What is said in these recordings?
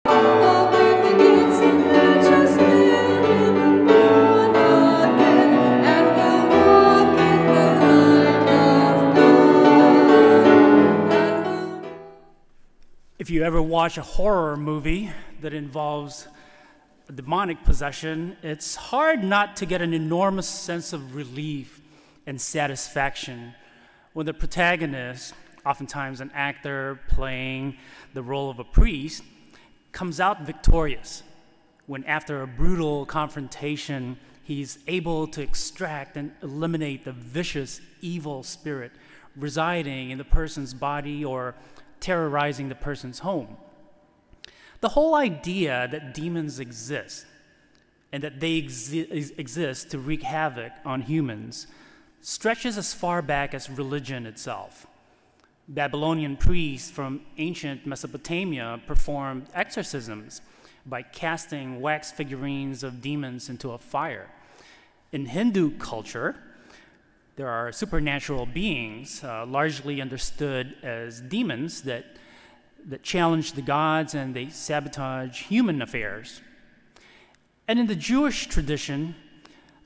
If you ever watch a horror movie that involves demonic possession, it's hard not to get an enormous sense of relief and satisfaction when the protagonist, oftentimes an actor playing the role of a priest, comes out victorious when, after a brutal confrontation, he's able to extract and eliminate the vicious, evil spirit residing in the person's body or terrorizing the person's home. The whole idea that demons exist and that they exist to wreak havoc on humans stretches as far back as religion itself. Babylonian priests from ancient Mesopotamia performed exorcisms by casting wax figurines of demons into a fire. In Hindu culture, there are supernatural beings, largely understood as demons, that challenge the gods and they sabotage human affairs. And in the Jewish tradition,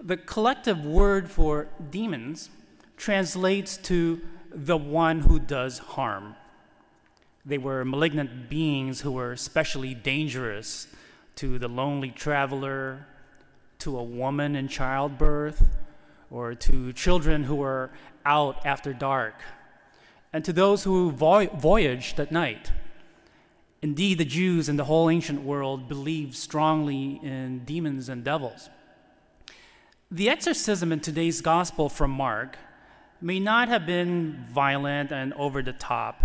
the collective word for demons translates to the one who does harm. They were malignant beings who were especially dangerous to the lonely traveler, to a woman in childbirth, or to children who were out after dark, and to those who voyaged at night. Indeed, the Jews and the whole ancient world believed strongly in demons and devils. The exorcism in today's gospel from Mark may not have been violent and over the top,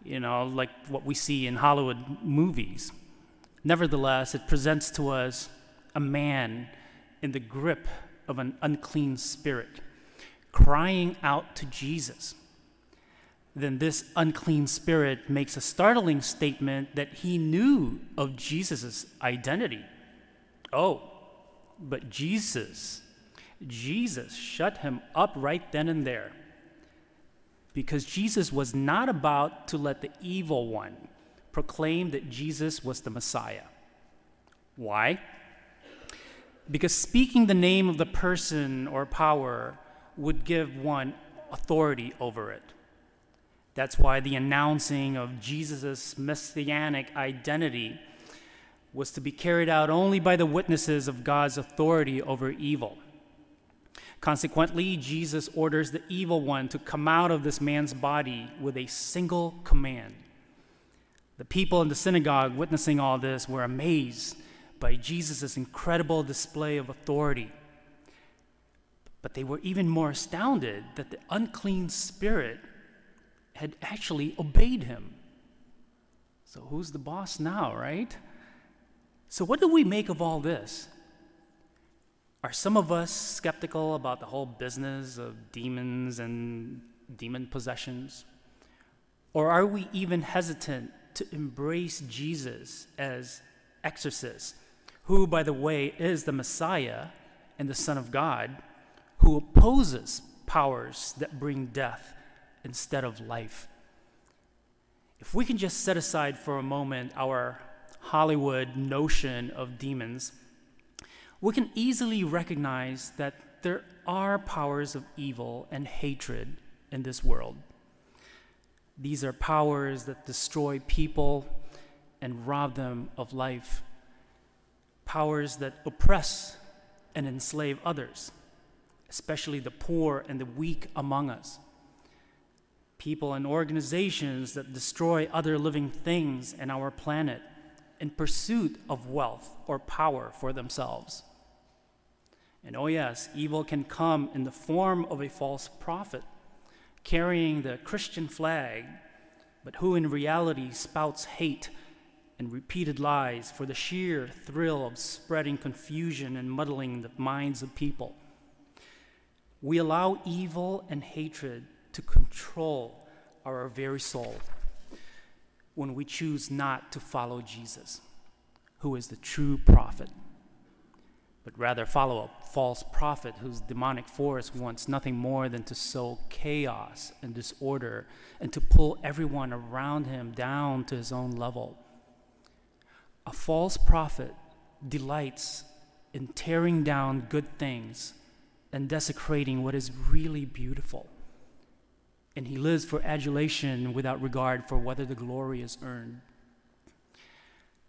like what we see in Hollywood movies. Nevertheless, it presents to us a man in the grip of an unclean spirit, crying out to Jesus. Then this unclean spirit makes a startling statement that he knew of Jesus' identity. Oh, but Jesus shut him up right then and there, because Jesus was not about to let the evil one proclaim that Jesus was the Messiah. Why? Because speaking the name of the person or power would give one authority over it. That's why the announcing of Jesus' messianic identity was to be carried out only by the witnesses of God's authority over evil. Consequently, Jesus orders the evil one to come out of this man's body with a single command. The people in the synagogue witnessing all this were amazed by Jesus' incredible display of authority. But they were even more astounded that the unclean spirit had actually obeyed him. So who's the boss now, right? So what do we make of all this? Are some of us skeptical about the whole business of demons and demon possessions? Or are we even hesitant to embrace Jesus as exorcist, who, by the way, is the Messiah and the Son of God, who opposes powers that bring death instead of life? If we can just set aside for a moment our Hollywood notion of demons, we can easily recognize that there are powers of evil and hatred in this world. These are powers that destroy people and rob them of life, powers that oppress and enslave others, especially the poor and the weak among us, people and organizations that destroy other living things in our planet in pursuit of wealth or power for themselves. And oh yes, evil can come in the form of a false prophet carrying the Christian flag, but who in reality spouts hate and repeated lies for the sheer thrill of spreading confusion and muddling the minds of people. We allow evil and hatred to control our very soul when we choose not to follow Jesus, who is the true prophet, but rather follow a false prophet whose demonic force wants nothing more than to sow chaos and disorder and to pull everyone around him down to his own level. false prophet delights in tearing down good things and desecrating what is really beautiful. And he lives for adulation without regard for whether the glory is earned.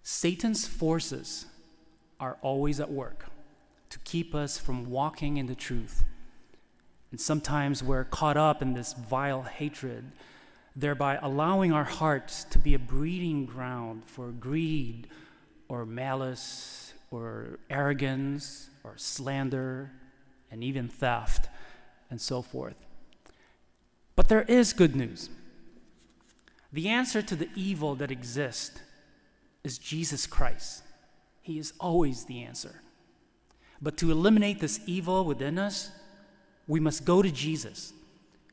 Satan's forces are always at work to keep us from walking in the truth. And sometimes we're caught up in this vile hatred, thereby allowing our hearts to be a breeding ground for greed or malice or arrogance or slander and even theft and so forth. But there is good news. The answer to the evil that exists is Jesus Christ. He is always the answer. But to eliminate this evil within us, we must go to Jesus,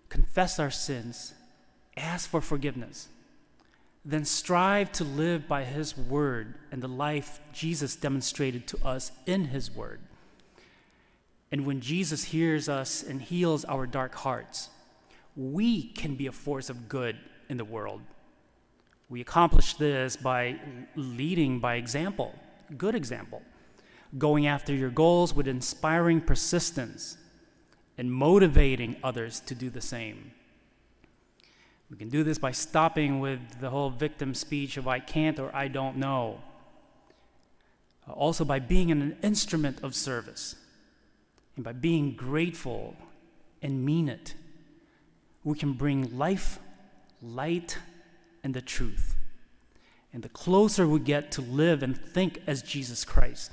confess our sins, ask for forgiveness, then strive to live by his word and the life Jesus demonstrated to us in his word. And when Jesus hears us and heals our dark hearts, we can be a force of good in the world. We accomplish this by leading by example, good example, going after your goals with inspiring persistence and motivating others to do the same. We can do this by stopping with the whole victim speech of I can't or I don't know. Also by being an instrument of service and by being grateful and mean it. We can bring life, light, and the truth. And the closer we get to live and think as Jesus Christ,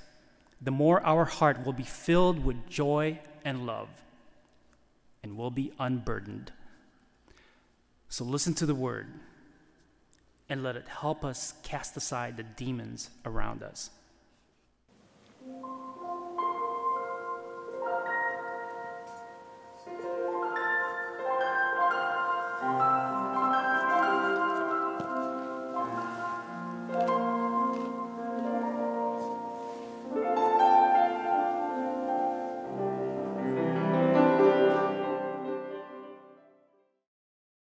the more our heart will be filled with joy and love, and will be unburdened. So listen to the word, and let it help us cast aside the demons around us.